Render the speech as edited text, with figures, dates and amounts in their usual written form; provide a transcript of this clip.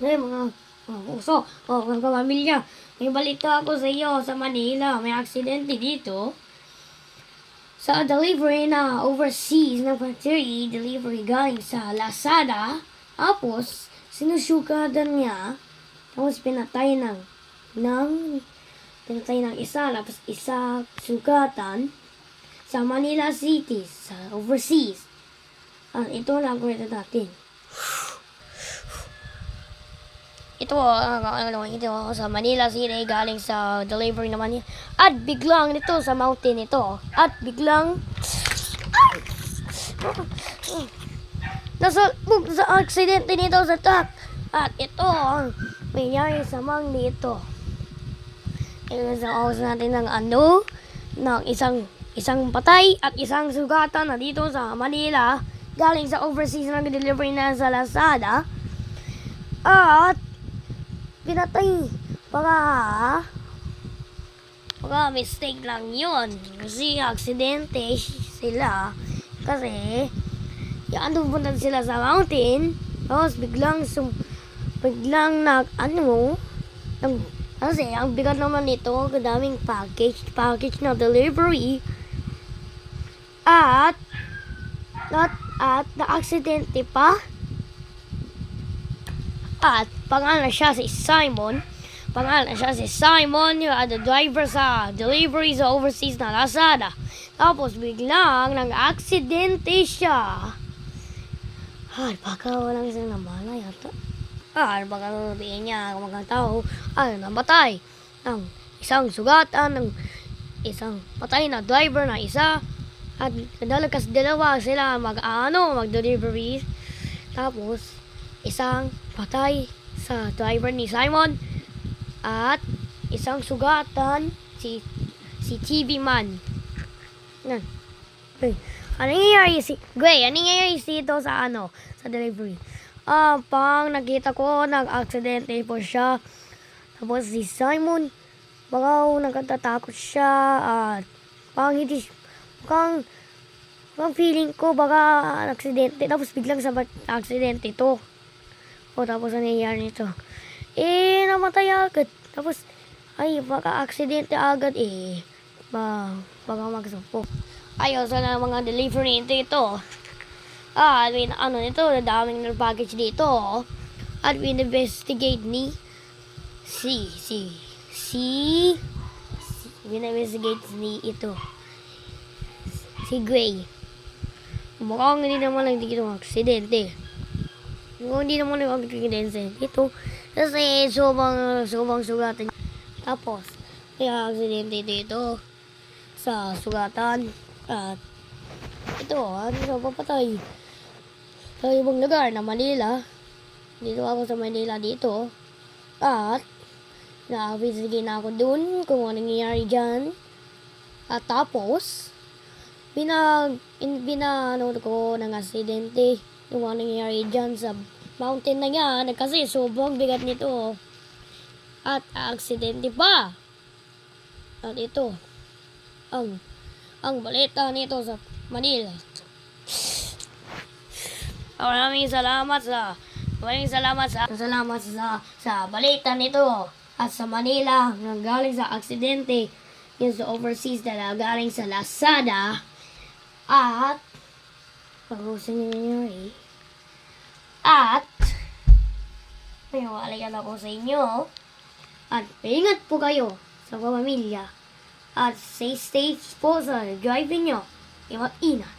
Mga puso, mga pamilya, may balita ako sa iyo sa Manila. May aksidente dito. Sa delivery na overseas na factory, delivery galing sa Lazada. Tapos, sinusugadan niya. Tapos, pinatay ng isa. Tapos, isa sugatan sa Manila City, sa overseas. Ito lang kwento natin. Ito sa Manila City galing sa delivery naman niya. At biglang nito sa mountain ito. At biglang nasalbog sa aksidente nito sa truck. At ito ang nangyari sa mang dito. Isang natin ng ng isang patay at isang sugatan na dito sa Manila galing sa overseas na delivery na sa Lazada. At pinatay. Baka mistake lang yun. Kasi aksidente sila. Kasi pupunta sila sa mountain. Tapos biglang kasi ang bigat naman nito, kadaming package na delivery. At na-aksidente pa. At pangalan siya si Simon, yung the driver sa delivery sa overseas na Lazada. Tapos biglang nang-aksidente siya. Baka walang isang namala yata. Baka sabihin niya mga tao, namatay ng isang sugatan, ng isang patay na driver na isa. At dalawa sila mag-delivery. Tapos isang patay sa driver ni Simon at isang sugatan si TV man. Ano nangyayari dito sa delivery? Pang nakita ko nag-aksidente po siya. Tapos si Simon baka nagkatatakot siya at pang feeling ko baka aksidente tapos biglang sa aksidente ito. Tapos ano nangyayari nito? Namatay agad. Tapos, baka aksidente agad baka magsumpo. Sa mga delivery ito. Nito, daming package dito. At investigate ni si Gray. Mukhang hindi naman lang dito aksidente. Hindi naman nag-aksidente dito. Kasi sobrang sugatan. Tapos, kaya aksidente dito sa sugatan. At ito, papatay sa ibang lugar na Manila. Dito ako sa Manila dito. At na-investigate na ako dun kung anong nangyayari dyan. At tapos, binanood ko ng aksidente. Yung ano nangyayari dyan sa mountain na yan kasi sobrang bigat nito. At aksidente pa. At ito ang balita nito sa Manila. Maraming salamat sa balita nito at sa Manila nang galing sa aksidente yung sa overseas na galing sa Lazada. At pag-usin niyo at may walayan ako sa inyo. At ingat po kayo sa pamilya. At stay safe po sa driving nyo. Ingat.